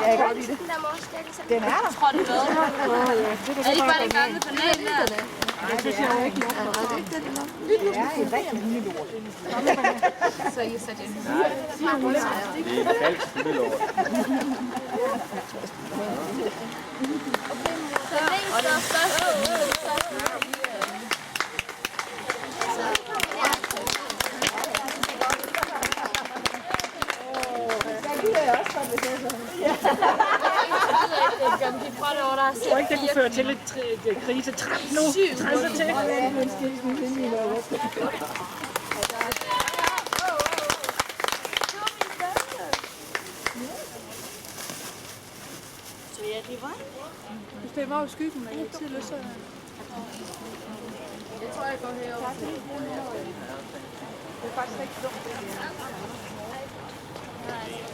kan godt lide det. Den er der. Tror det noget? Er det ikke bare den gamle banan der? Det synes jeg jo ikke nok. Det er en rigtig hundelort. Så I sætter det. Det er en falsk hundelort. Og den største. Jeg tror ikke, det kunne føre til et krisetræt nu. Trænser til. Så ja, det var. Hvis det var jo skyggen, men jeg tid løser. Jeg tror, jeg går herover. Det er faktisk ikke dumt. Der er ikke